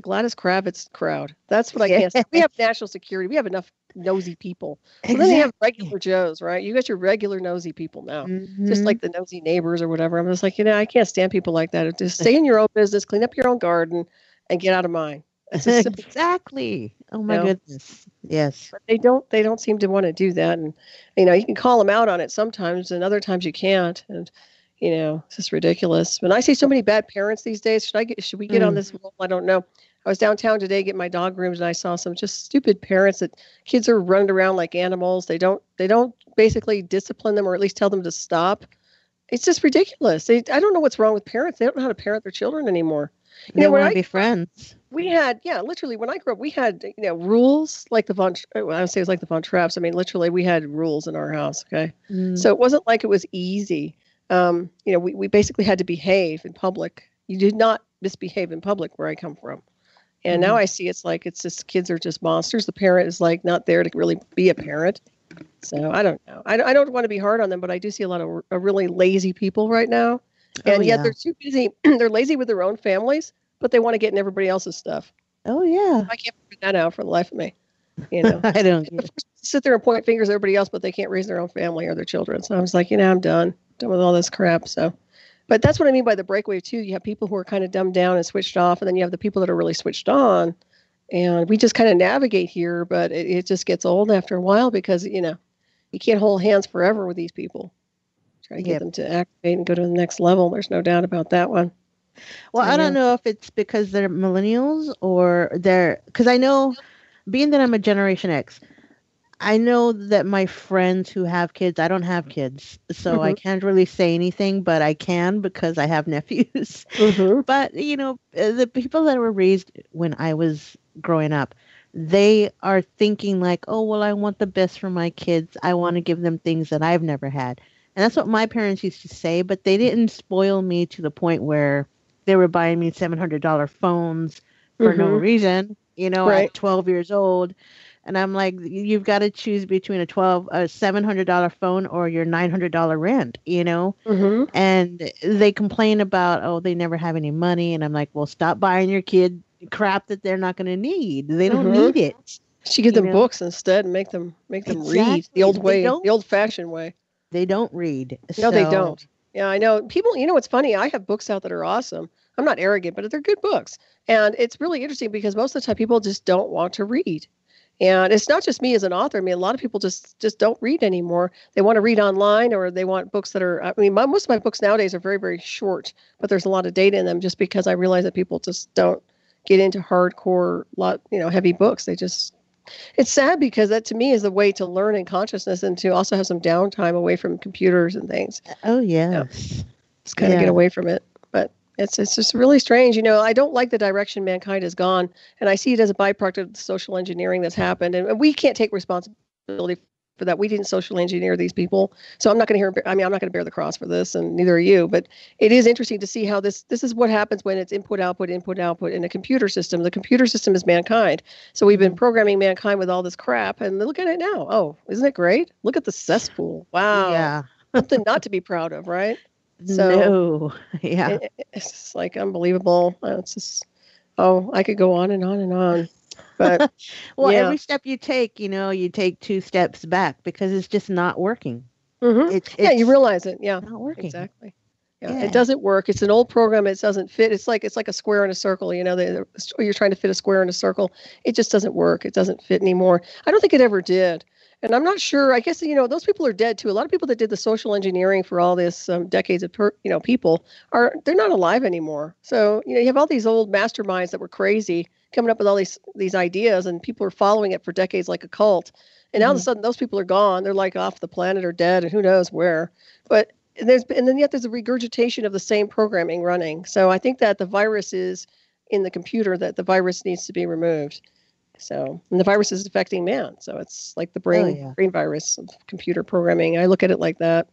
Gladys Kravitz crowd. That's what I can't say. We have national security. We have enough nosy people. So then you have regular Joes, right? You got your regular nosy people now, just like the nosy neighbors or whatever. I'm just like, I can't stand people like that. Just stay in your own business, clean up your own garden, and get out of mine. It's just simple. Exactly. Oh my You know? goodness. Yes. But they don't seem to want to do that. And you can call them out on it sometimes, and other times you can't. And it's just ridiculous. But I see so many bad parents these days. Should we get on Mm. this roll? I don't know. I was downtown today getting my dog groomed, and I saw some just stupid parents that kids are running around like animals. They don't basically discipline them, or at least tell them to stop. It's just ridiculous. I don't know what's wrong with parents. They don't know how to parent their children anymore. They When want to be friends. we had, yeah, literally when I grew up, we had, rules like well, I would say it was like the Von Trapps. I mean, literally we had rules in our house. Okay. Mm. So it wasn't like it was easy. We basically had to behave in public. You did not misbehave in public where I come from. And now Mhm. I see it's just kids are just monsters. The parent is like not there to really be a parent. So I don't know. I don't want to be hard on them, but I do see a lot of really lazy people right now. Oh And yet yeah. they're too busy. They're lazy with their own families, but they want to get in everybody else's stuff. Oh yeah. I can't figure that out for the life of me. You know, I don't The get it. first to sit there and point fingers at everybody else, but they can't raise their own family or their children. So I was like, I'm done with all this crap. So, but that's what I mean by the breakwave too. You have people who are kind of dumbed down and switched off, and then you have the people that are really switched on. And we just kind of navigate here, but it just gets old after a while because you can't hold hands forever with these people. Try to get Yep. them to activate and go to the next level. There's no doubt about that one. Well, So I yeah. don't know if it's because they're millennials or because I know, being that I'm a Generation X, I know that my friends who have kids, I don't have kids, so I Mhm. can't really say anything, but I can because I have nephews. Mhm. But, the people that were raised when I was growing up, they are thinking like, oh, well, I want the best for my kids. I want to give them things that I've never had. And that's what my parents used to say, but they didn't spoil me to the point where they were buying me $700 phones for no Mhm. reason, Right. at 12 years old. And I'm like, you've got to choose between a $700 phone or your $900 rent. Mhm. And they complain about, oh, they never have any money. And I'm like, well, stop buying your kid crap that they're not going to need. They don't Mhm. need it. Should give You them know, books instead and make them read the exactly. old way, the old-fashioned way. They don't read. No, they So, don't. Yeah, I know. People, what's funny? I have books out that are awesome. I'm not arrogant, but they're good books. And it's really interesting because most of the time people just don't want to read. And it's not just me as an author. I mean, a lot of people just don't read anymore. They want to read online or they want books that are, I mean, most of my books nowadays are very, very short, but there's a lot of data in them just because I realize that people just don't get into hardcore, heavy books. It's sad because that to me is a way to learn in consciousness and to also have some downtime away from computers and things. oh, Yeah, yes. just kind of get Yeah. away from it. But it's just really strange. I don't like the direction mankind has gone, and I see it as a byproduct of the social engineering that's happened. And we can't take responsibility for that. We didn't social engineer these people, so I'm not going to hear. I mean, I'm not going to bear the cross for this, and neither are you. But it is interesting to see how this is what happens when it's input output in a computer system. The computer system is mankind, so we've been Mhm. programming mankind with all this crap, and look at it now. Oh, isn't it great? Look at the cesspool. Wow, Yeah. something not to be proud of, right? So No. Yeah. it's just like unbelievable. It's just, oh, I could go on and on and on. But Well, yeah. every step you take, you take two steps back because it's just not working. Yeah, you It's realize it. Yeah, not working. exactly. Yeah, it Yeah. doesn't work. It's an old program. It doesn't fit. It's like a square in a circle. You're trying to fit a square in a circle. It just doesn't work. It doesn't fit anymore. I don't think it ever did. And I'm not sure. I guess those people are dead too. A lot of people that did the social engineering for all this decades of people they're not alive anymore. So you have all these old masterminds that were crazy coming up with all these ideas, and people are following it for decades like a cult. And now all of a Hmm. sudden, those people are gone. They're like off the planet or dead, and who knows where. But and then yet there's a regurgitation of the same programming running. So I think that the virus is in the computer, that the virus needs to be removed. So, and the virus is affecting man. So it's like the Oh brain yeah. brain virus of computer programming. I look at it like that.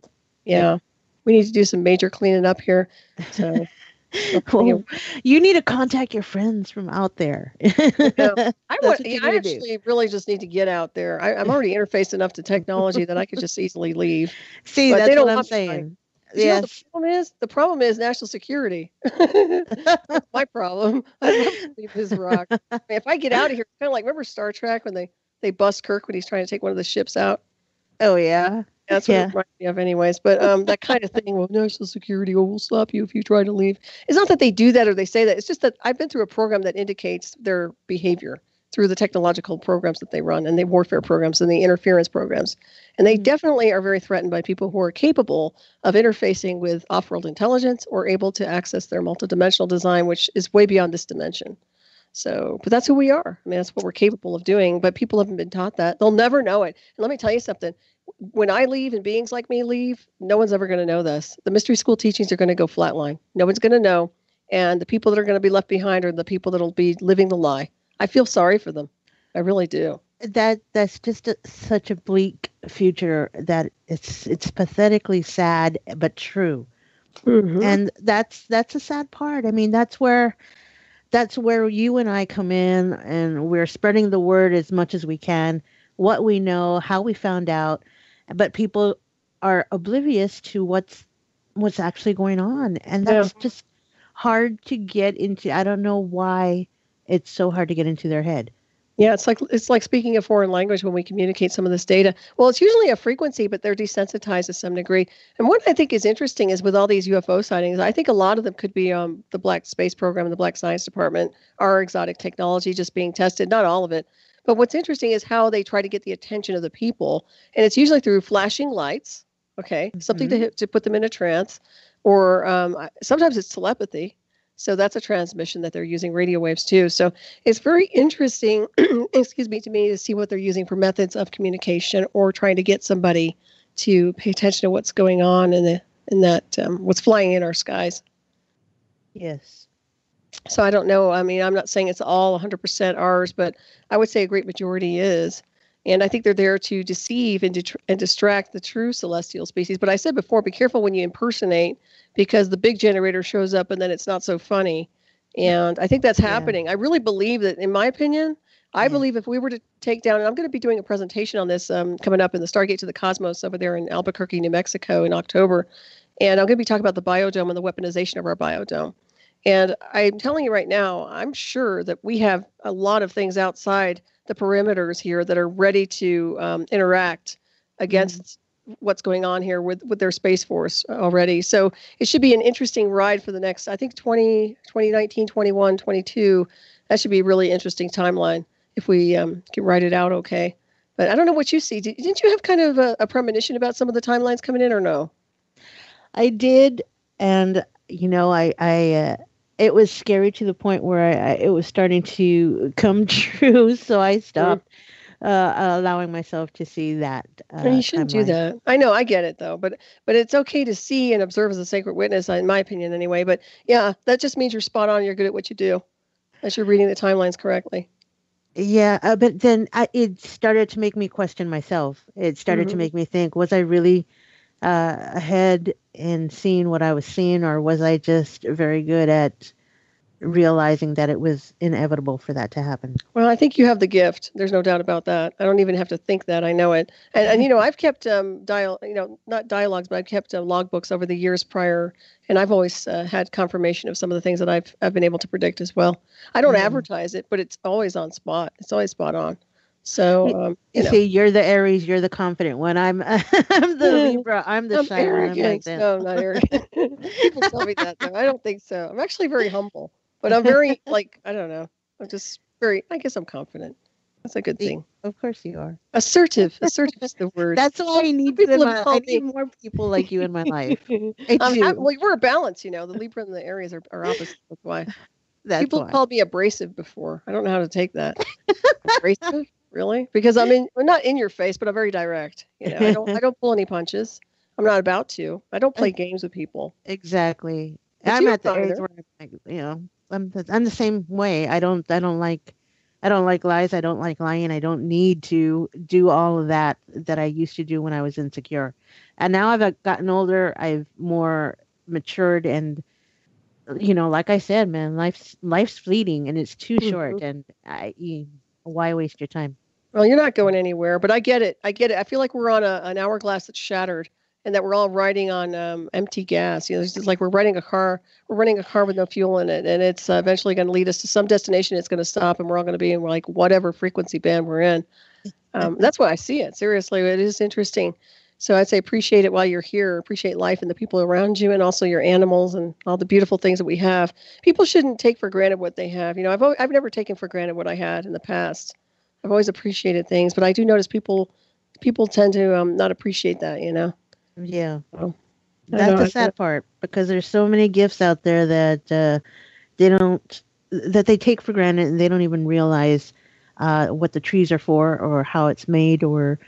Yep. Yeah. We need to do some major cleaning up here. So hopefully, Well, you need to contact your friends from out there. yeah. That's what you I need to do. actually really just need to get out there. I'm already interfaced enough to technology that I could just easily leave. See, But they that's what don't I'm want me to. saying. Because you know what the Yes. problem is? The problem is national security. That's my problem. I'd love to leave this rock. I mean, if I get out of here, kind of like remember Star Trek when they bust Kirk when he's trying to take one of the ships out? Oh yeah. That's what it reminds me of anyways. But that kind of thing, well, national security, will stop you if you try to leave. It's not that they do that or they say that. It's just that I've been through a program that indicates their behavior through the technological programs that they run and the warfare programs and the interference programs. And they definitely are very threatened by people who are capable of interfacing with off-world intelligence or able to access their multidimensional design, which is way beyond this dimension. So, but that's who we are. I mean, that's what we're capable of doing, but people haven't been taught that. They'll never know it. And let me tell you something. When I leave and beings like me leave, no one's ever going to know this. The mystery school teachings are going to go flatline. No one's going to know. And the people that are going to be left behind are the people that'll be living the lie. I feel sorry for them. I really do. That's just such a bleak future that it's pathetically sad, but true. Mm-hmm. And that's a sad part. I mean, that's where you and I come in, and we're spreading the word as much as we can, what we know, how we found out, but people are oblivious to what's actually going on, and that's just hard to get into. I don't know why it's so hard to get into their head. Yeah, it's like speaking a foreign language when we communicate some of this data. Well, it's usually a frequency, but they're desensitized to some degree. And what I think is interesting is with all these UFO sightings, I think a lot of them could be the Black Space Program and the Black Science Department, our exotic technology just being tested, not all of it. But what's interesting is how they try to get the attention of the people. And it's usually through flashing lights, something to put them in a trance, or sometimes it's telepathy. So that's a transmission that they're using, radio waves too. So it's very interesting, to me, to see what they're using for methods of communication or trying to get somebody to pay attention to what's going on in what's flying in our skies. Yes. So I don't know. I mean, I'm not saying it's all 100% ours, but I would say a great majority is. And I think they're there to deceive and distract the true celestial species. But I said before, be careful when you impersonate, because the big generator shows up and then it's not so funny. And I think that's happening. I really believe that, in my opinion, I believe if we were to take down, and I'm going to be doing a presentation on this coming up in the Stargate to the Cosmos over there in Albuquerque, New Mexico in October. And I'm going to be talking about the biodome and the weaponization of our biodome. And I'm telling you right now, I'm sure that we have a lot of things outside the perimeters here that are ready to interact against what's going on here with their Space Force already. So it should be an interesting ride for the next, I think, 2019, 21, 22. That should be a really interesting timeline if we can write it out okay. But I don't know what you see. Didn't you have kind of a premonition about some of the timelines coming in, or no? I did. And, I it was scary to the point where it was starting to come true. So I stopped allowing myself to see that. You shouldn't do that. I know, I get it though, but it's okay to see and observe as a sacred witness, in my opinion anyway. But yeah, that just means you're spot on. You're good at what you do, as you're reading the timelines correctly. Yeah, but then it started to make me question myself. It started to make me think, was I really ahead in seeing what I was seeing, or was I just very good at realizing that it was inevitable for that to happen? Well, I think you have the gift. There's no doubt about that. I don't even have to think that. I know it. And I've kept not dialogues, but I've kept logbooks over the years prior, and I've always had confirmation of some of the things that I've been able to predict as well. I don't advertise it, but it's always on spot. It's always spot on. So see, you're the Aries, you're the confident one. I'm the Libra, I'm the shy one. No, I'm not arrogant. People tell me that though. I don't think so. I'm actually very humble, but I'm very I don't know. I'm just very. I guess I'm confident. That's a good thing. Of course you are. Assertive. Assertive is the word. That's why I need I need more people like you in my life. Well, we're a balance. The Libra and the Aries are opposite. That's why. People called me abrasive before. I don't know how to take that. Abrasive. Really? Because I'm not in your face, but I'm very direct. I don't pull any punches. I'm not about to. I don't play games with people. Exactly. But I'm at the age where I'm the same way. I don't like lies. I don't like lying. I don't need to do all of that I used to do when I was insecure. And now I've gotten older. I've more matured, and like I said, man, life's fleeting and it's too short. And why waste your time? Well, you're not going anywhere, but I get it. I feel like we're on an hourglass that's shattered, and that we're all riding on empty gas. It's just like we're riding a car. We're running a car with no fuel in it, and it's eventually going to lead us to some destination. It's going to stop, and we're all going to be in whatever frequency band we're in. That's why I see it. Seriously, it is interesting. So I'd say appreciate it while you're here. Appreciate life and the people around you, and also your animals and all the beautiful things that we have. People shouldn't take for granted what they have. I've never taken for granted what I had in the past. I've always appreciated things, but I do notice people tend to not appreciate that. Yeah. So, That's the sad part, because there's so many gifts out there that that they take for granted, and they don't even realize what the trees are for, or how it's made, or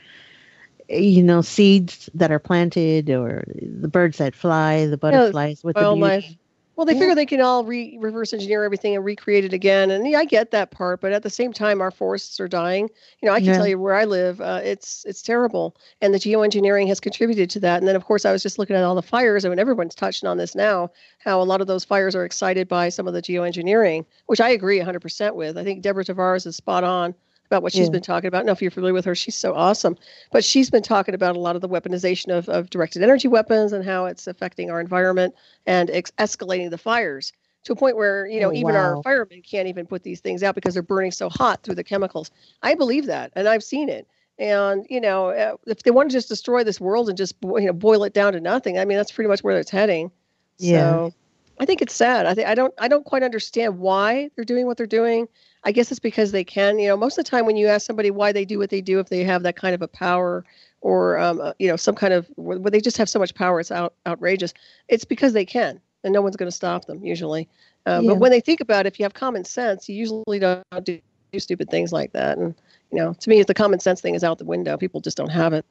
seeds that are planted, or the birds that fly, the butterflies with the wildlife. beauty. Well, they figure they can all reverse engineer everything and recreate it again. And yeah, I get that part, but at the same time, our forests are dying. I can tell you where I live, it's terrible, and the geoengineering has contributed to that. And then, of course, I was just looking at all the fires. I mean, everyone's touching on this now, how a lot of those fires are excited by some of the geoengineering, which I agree 100% with. I think Deborah Tavares is spot on about what she's been talking about. I don't know if you're familiar with her. She's so awesome. But she's been talking about a lot of the weaponization of directed energy weapons and how it's affecting our environment and escalating the fires to a point where, even our firemen can't even put these things out because they're burning so hot through the chemicals. I believe that, and I've seen it. And, if they want to just destroy this world and just, boil it down to nothing, I mean, that's pretty much where it's heading. Yeah. So I think it's sad. I don't quite understand why they're doing what they're doing. I guess it's because they can. Most of the time when you ask somebody why they do what they do, if they have that kind of a power or, some kind of, where they just have so much power, it's outrageous. It's because they can, and no one's going to stop them usually. But when they think about it, if you have common sense, you usually don't do stupid things like that. And, to me, if the common sense thing is out the window, people just don't have it.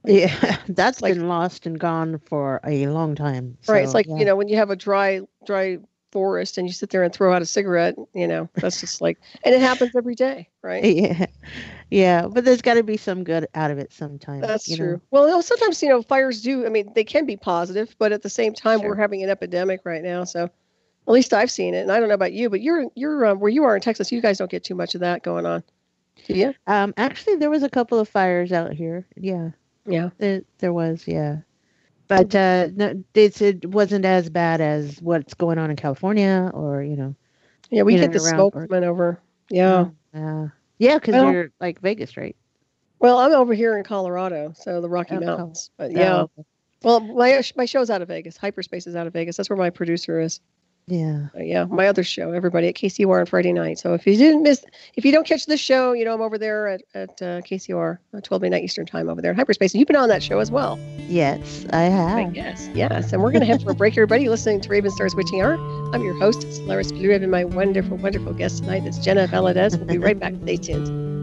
Yeah, that's been lost and gone for a long time. Right. It's like, when you have a dry forest and you sit there and throw out a cigarette, that's just like, and it happens every day, right? Yeah, but there's got to be some good out of it sometimes. That's true. Well, sometimes, fires do, I mean, they can be positive, but at the same time, we're having an epidemic right now. So at least I've seen it, and I don't know about you, but you're where you are in Texas, you guys don't get too much of that going on. Do you? Actually, there was a couple of fires out here. Yeah. Yeah. There was, yeah. But no, it wasn't as bad as what's going on in California, or Yeah, we get the smoke coming over. Yeah. Yeah, because you're like Vegas, right? Well, I'm over here in Colorado, so the Rocky Mountains. But yeah. Well, my show's out of Vegas. Hyperspace is out of Vegas. That's where my producer is. Yeah. Yeah, my other show, everybody at KCOR on Friday night. So if you don't catch this show, I'm over there at KCOR, 12 midnight Eastern time over there in Hyperspace. And you've been on that show as well. Yes, I have. Yes. And we're going to head for a break, everybody. You're listening to Ravenstar's Witching Hour. I'm your host, Solaris, BlueRaven. My wonderful, wonderful guest tonight is Genna Valadez. We'll be right back. Stay tuned.